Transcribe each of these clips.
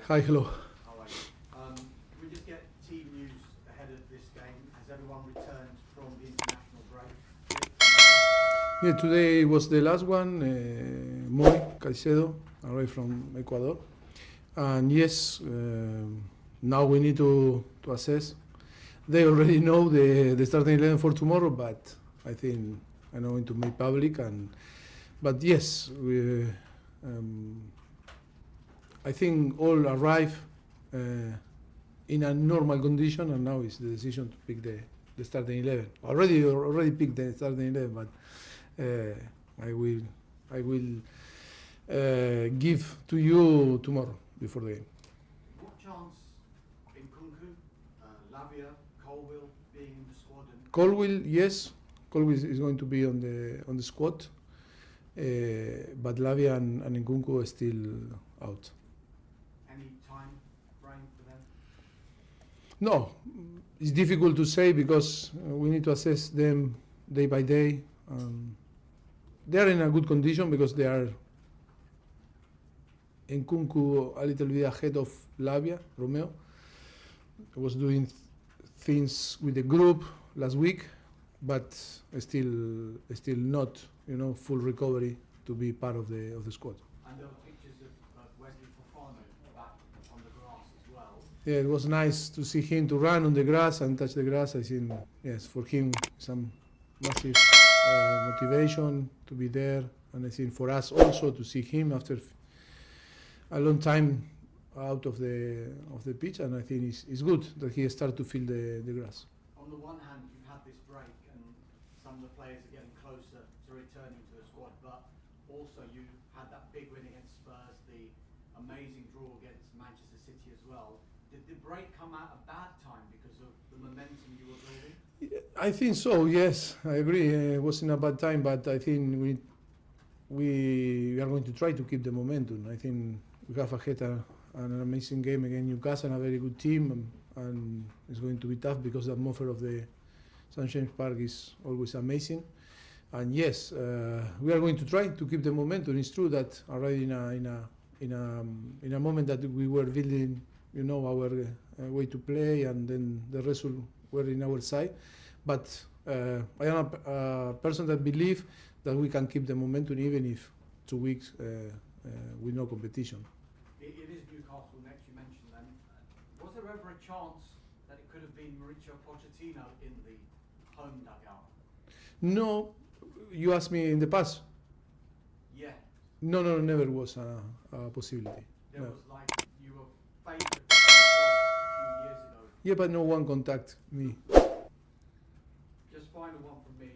Hi, hello. How are you? Can we just get team news ahead of this game? Has everyone returned from the international break? Yeah, today was the last one. Moi Caicedo arrived from Ecuador, and yes, now we need to assess. They already know the starting 11 for tomorrow, but I think I'm not going to make public. But yes, I think all arrive in a normal condition, and now it's the decision to pick the starting 11. Already picked the starting 11, but I will give to you tomorrow before the game. What chance in Kunku, Lavia, Colwill being in the squad? And Colwill, yes, Colwill is going to be on the squad, but Lavia and Nkunku are still out. any time frame for them? No, it's difficult to say because we need to assess them day by day. They are in a good condition because they are Nkunku a little bit ahead of Lavia, Romeo. Was doing things with the group last week, but still not, full recovery to be part of the squad. And there were pictures of Wesley Fofana back on the grass as well. Yeah, it was nice to see him to run on the grass and touch the grass. I think, yes, for him, some massive motivation to be there. And I think for us also to see him after a long time out of the pitch. And I think it's good that he started to feel the grass. On the one hand, you've had this break and some of the players are getting closer to returning to the squad, but also you had that big win against Spurs, the amazing draw against Manchester City as well. Did the break come at a bad time because of the momentum you were building? I think so, yes, I agree. It wasn't a bad time, but I think we are going to try to keep the momentum. I think we have ahead an amazing game against Newcastle, a very good team, and it's going to be tough because the atmosphere of the St. James Park is always amazing. And yes, we are going to try to keep the momentum. It's true that already in a moment that we were building, our way to play, and then the result were in our side. But I am a person that believes that we can keep the momentum even if 2 weeks with no competition. It is Newcastle next, you mentioned them. Was there ever a chance that it could have been Mauricio Pochettino in the home dugout? No, you asked me in the past. Yeah. No, never was a possibility. There No. was like, you were favoured for the job a few years ago. Yeah, but no one contact me. Just final one from me.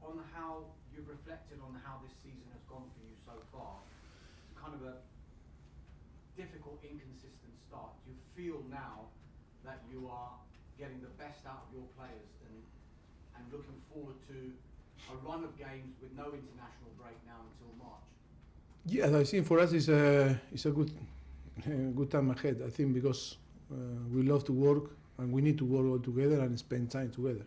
On how you've reflected on how this season has gone for you so far, it's kind of a difficult, inconsistent start. Do you feel now that you are getting the best out of your players and looking forward to a run of games with no international break now until March? Yeah, I think for us it's a good time ahead. I think because we love to work and we need to work all together and spend time together,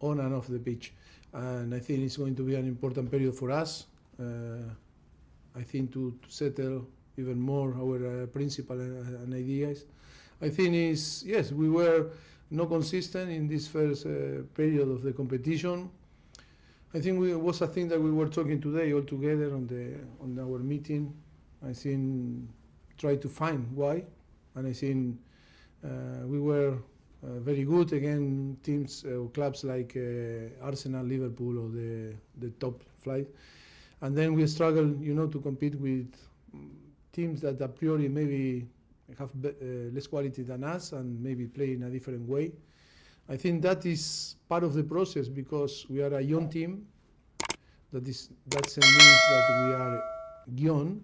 on and off the pitch. And I think it's going to be an important period for us. I think to settle even more our principles and ideas. I think yes, we were not consistent in this first period of the competition. I think it was a thing that we were talking today all together on our meeting. I think try to find why, and I think we were very good against teams or clubs like Arsenal, Liverpool, or the top flight, and then we struggle, to compete with teams that a priori maybe have less quality than us and maybe play in a different way. I think that is part of the process because we are a young team. That means that we are young.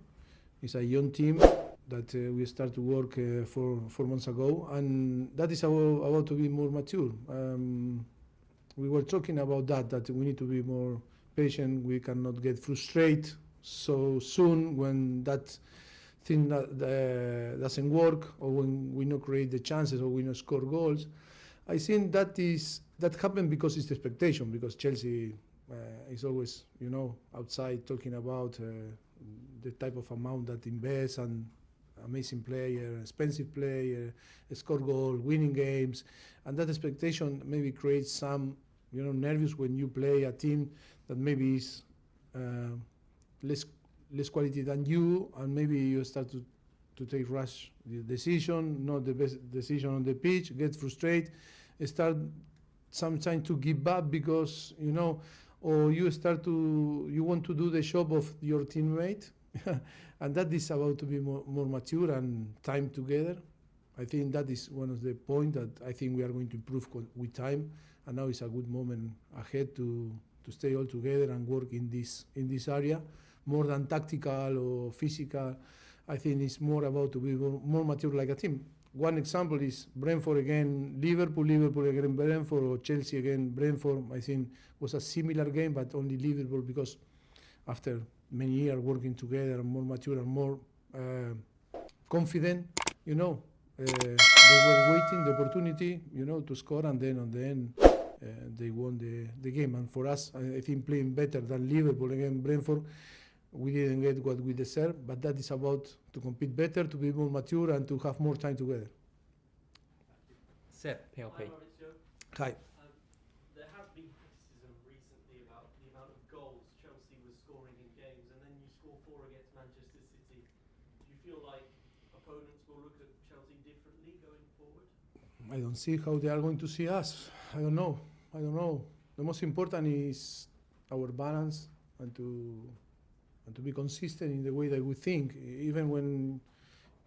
It's a young team that we start to work 4 months ago, and that is about to be more mature. We were talking about that we need to be more patient. We cannot get frustrated so soon when that thing doesn't work, or when we not create the chances, or we not score goals. I think that happened because it's the expectation, because Chelsea is always, outside talking about the type of amount that invests and amazing player, expensive player, score goal, winning games, and that expectation maybe creates some, nervous when you play a team that maybe is less quality than you, and maybe you start to take rash decision, not the best decision on the pitch, get frustrated, start sometimes to give up because or you want to do the job of your teammate. And that is about to be more mature and time together. I think that is one of the points that I think we are going to improve with time, and now is a good moment ahead to stay all together and work in this area, more than tactical or physical. I think it's more about to be more mature like a team. One example is Brentford again, Liverpool again Brentford, or Chelsea again Brentford. I think was a similar game, but only Liverpool, because after many years working together and more mature and more confident, they were waiting the opportunity, to score, and then on the end they won the game. And for us, I think playing better than Liverpool against Brentford, we didn't get what we deserve, but that is about to compete better, to be more mature, and to have more time together. Sir, PLP. Hi, Mauricio. Hi. There has been criticism recently about the amount of goals Chelsea was scoring in games, and then you score 4 against Manchester City. Do you feel like opponents will look at Chelsea differently going forward? I don't see how they are going to see us. I don't know. The most important is our balance and to be consistent in the way that we think. Even when,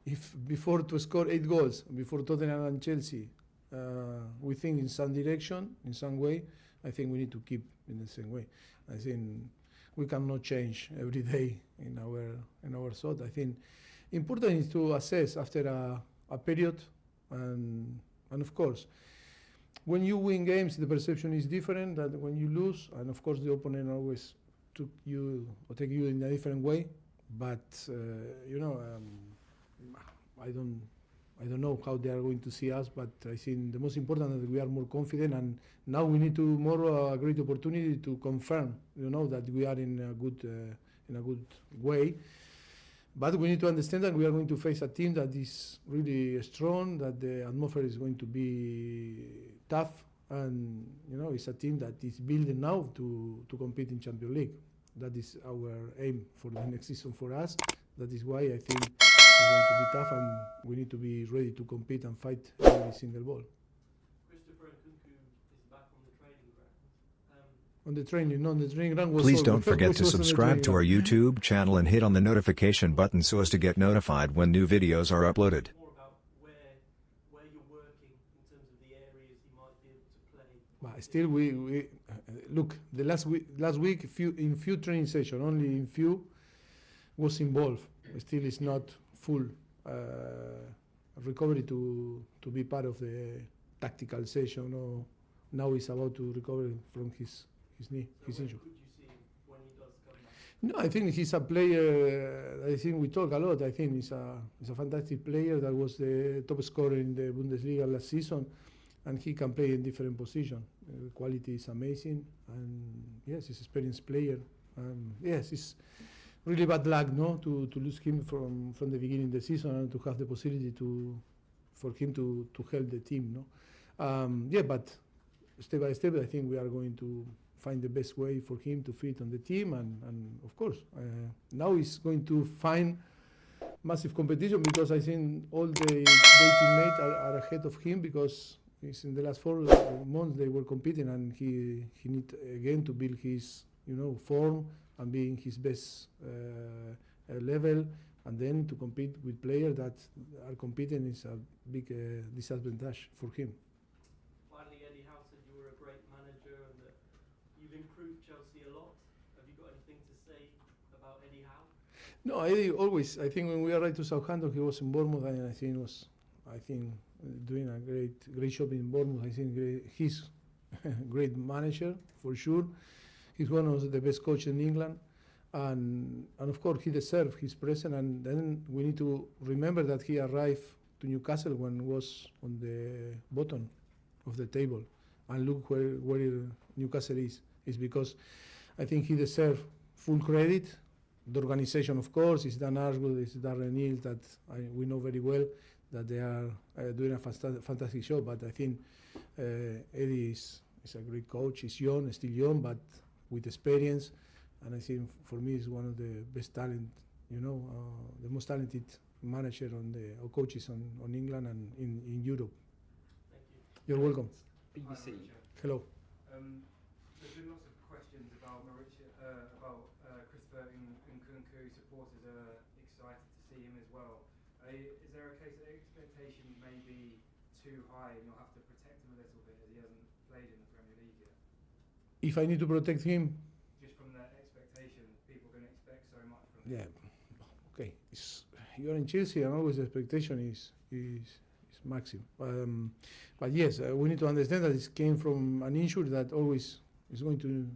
if before to score 8 goals, before Tottenham and Chelsea, we think in some direction, in some way, I think we need to keep in the same way. I think we cannot change every day in our thought. I think important is to assess after a period, and of course, when you win games, the perception is different than when you lose, and of course the opponent always take you in a different way. But I don't know how they are going to see us, but I think the most important is that we are more confident, and now we need to more a great opportunity to confirm, that we are in a good way. But we need to understand that we are going to face a team that is really strong, that the atmosphere is going to be tough, and it's a team that is building now to compete in Champions League. That is our aim for the next season for us. That is why I think it's going to be tough, and we need to be ready to compete and fight every single ball. Christopher Nkunku is back on the training ground. On the training ground was Please all- don't forget was to on the subscribe training to our ground. YouTube channel and hit on the notification button so as to get notified when new videos are uploaded. More about where you're working in terms of the areas he might be able to play. But still, we look. The last week, in few training sessions, only in few was involved. Still, it's not full recovery to be part of the tactical session. Or now he's about to recover from his knee, his injury. Could you see him when he does come back? No, I think he's a player. I think we talk a lot. I think he's a fantastic player that was the top scorer in the Bundesliga last season, and he can play in different positions. Quality is amazing, and yes, he's an experienced player. Yes, it's really bad luck, to lose him from the beginning of the season, and to have the possibility for him to help the team, but step by step, I think we are going to find the best way for him to fit on the team, and of course, now he's going to find massive competition, because I think all the teammates are ahead of him, because in the last 4 months they were competing, and he need again to build his form and be in his best level, and then to compete with players that are competing is a big disadvantage for him. Finally, Eddie Howe said you were a great manager and that you've improved Chelsea a lot. Have you got anything to say about Eddie Howe? No, Eddie always. I think when we arrived to Southampton, he was in Bournemouth, and I think doing a great job in Bournemouth. I think he's a great manager for sure. He's one of the best coaches in England, and of course he deserves his presence. And then we need to remember that he arrived to Newcastle when he was on the bottom of the table, and look where Newcastle is because I think he deserves full credit the organization, of course, is Dan Ashwood, is Darren Neal, that we know very well that they are doing a fantastic job. But I think Eddie is a great coach. He's young, still young, but with experience. And I think for me, he's one of the best talent, the most talented manager or coaches on England and in Europe. Thank you. You're welcome. BBC. Hello. There's been lots of questions about Mauricio, about Christopher Nkunku. Supporters are excited to see him as well. Is there a case that expectations may be too high and you'll have to protect him a little bit as he hasn't played in the Premier League yet? If I need to protect him, just from that expectation, people are going to expect so much from him. yeah, okay. You're in Chelsea, and always the expectation is maximum. But yes, we need to understand that it came from an injury that always is going to.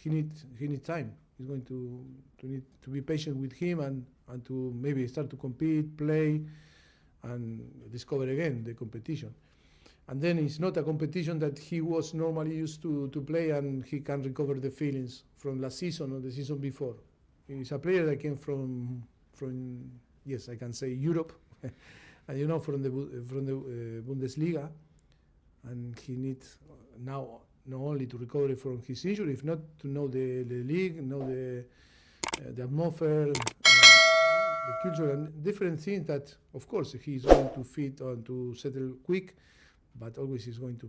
He need time. He's going to need to be patient with him and to maybe start to compete, play, and discover again the competition. And then it's not a competition that he was normally used to play, and he can recover the feelings from last season or the season before. He's a player that came from yes, I can say Europe, and from the Bundesliga, and he needs now not only to recover from his injury, if not to know the league, know the atmosphere, the culture, and different things that, of course, he's going to fit and to settle quick, but always is going to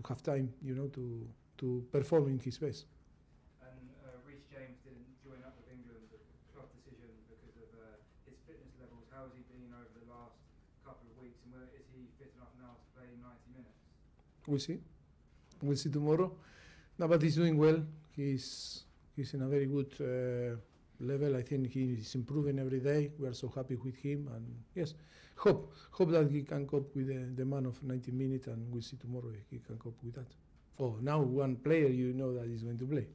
have time, to perform in his best. And Reece James didn't join up with England, the club decision, because of his fitness levels. How has he been over the last couple of weeks, and is he fit enough now to play 90 minutes? We'll see. We'll see tomorrow. No, but he's doing well. He's in a very good level. I think he's improving every day. We are so happy with him, and yes, hope that he can cope with the demand of 90 minutes, and we'll see tomorrow if he can cope with that. Oh, now one player that is going to play.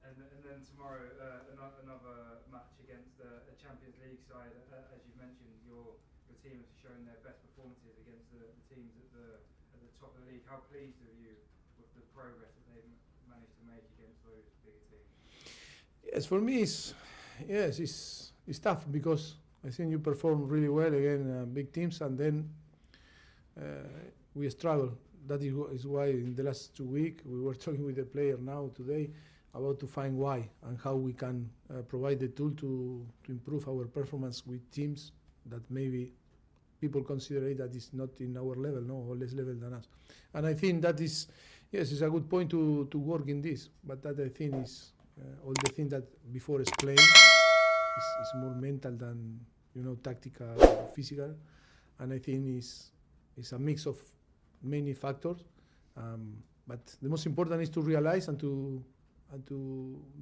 And then tomorrow another match against the Champions League side. As you've mentioned, your team has shown their best performances against the teams at the top of the league. How pleased are you with the progress that they've managed to make against those bigger teams? Yes, for me, it's tough because I think you perform really well against big teams, and then we struggle. That is why in the last 2 weeks we were talking with the player now today about to find why and how we can provide the tool to improve our performance with teams that maybe people consider that is not in our level, or less level than us. And I think that is, yes, it's a good point to work in this, but that I think is all the things that before explained is more mental than tactical or physical, and I think it's a mix of many factors, but the most important is to realize and to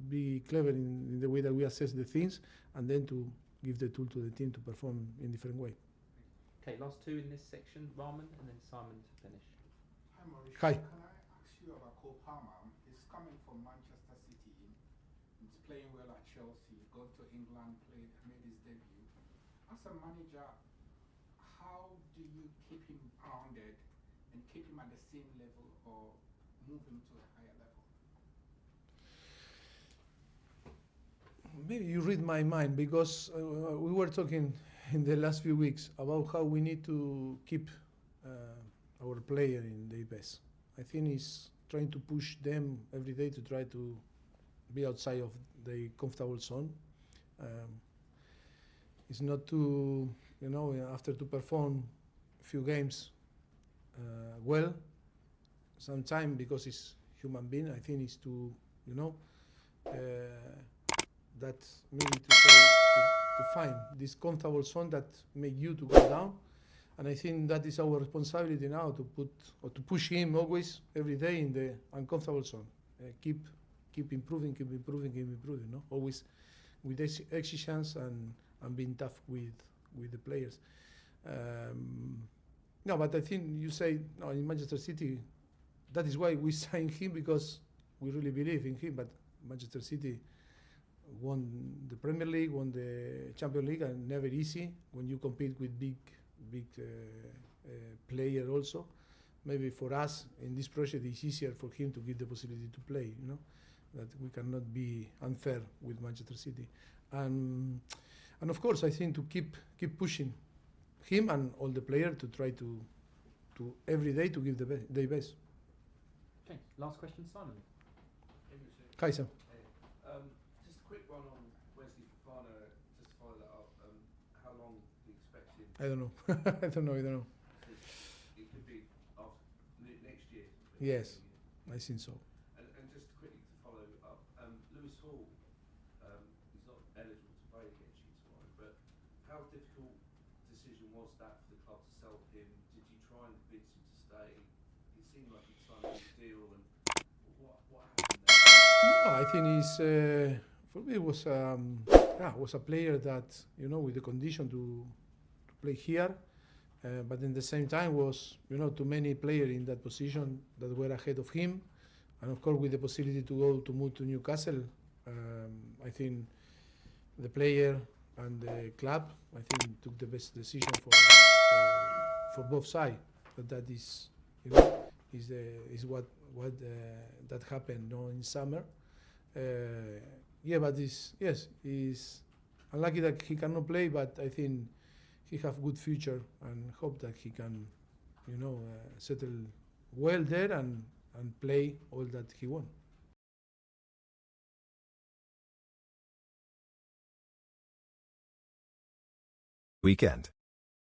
be clever in the way that we assess the things, and then to give the tool to the team to perform in different way. Okay, last two in this section, Rahman and then Simon to finish. Hi Mauricio. Hi. Can I ask you about Cole Palmer? He's coming from Manchester City. He's playing well at Chelsea. Gone to England, made his debut. As a manager, how do you keep him grounded and keep him at the same level or move him to a higher level? Maybe you read my mind, because we were talking in the last few weeks about how we need to keep our player in the best. I think he's trying to push them every day to try to be outside of the comfortable zone. It's not to, after to perform a few games well, sometimes because it's human being, I think it's to, that maybe to find this comfortable zone that make you to go down. And I think that is our responsibility now, to push him always, every day, in the uncomfortable zone. Keep improving, always with exigence and being tough with the players. No, but I think you say, no, in Manchester City, that is why we signed him, because we really believe in him. But Manchester City won the Premier League, won the Champions League, and never easy when you compete with big player also. Maybe for us in this project it's easier for him to give the possibility to play, that we cannot be unfair with Manchester City, and of course I think to keep pushing him and all the players to try to every day to give their best. Okay, last question, Simon. Kaiser. Just a quick one on Wesley Fofana, just to follow that up. How long do you expect him? I don't know. I don't know. It could be after next year. Yes, I think so. And just quickly to follow up, Lewis Hall, he's not eligible to play against you tomorrow, but how difficult decision was that for the club to sell him? Did you try and convince him to stay? It seemed like he'd signed a good deal, and what happened there? No, I think he's for me was a player that with the condition to play here, but in the same time was too many players in that position that were ahead of him, and of course with the possibility to move to Newcastle, I think the player and the club took the best decision for both sides. But that is is what that happened in summer. But he's unlucky that he cannot play, but I think he have good future and hope that he can, settle well there and play all that he wants. Weekend.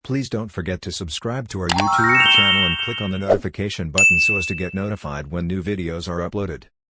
Please don't forget to subscribe to our YouTube channel and click on the notification button so as to get notified when new videos are uploaded.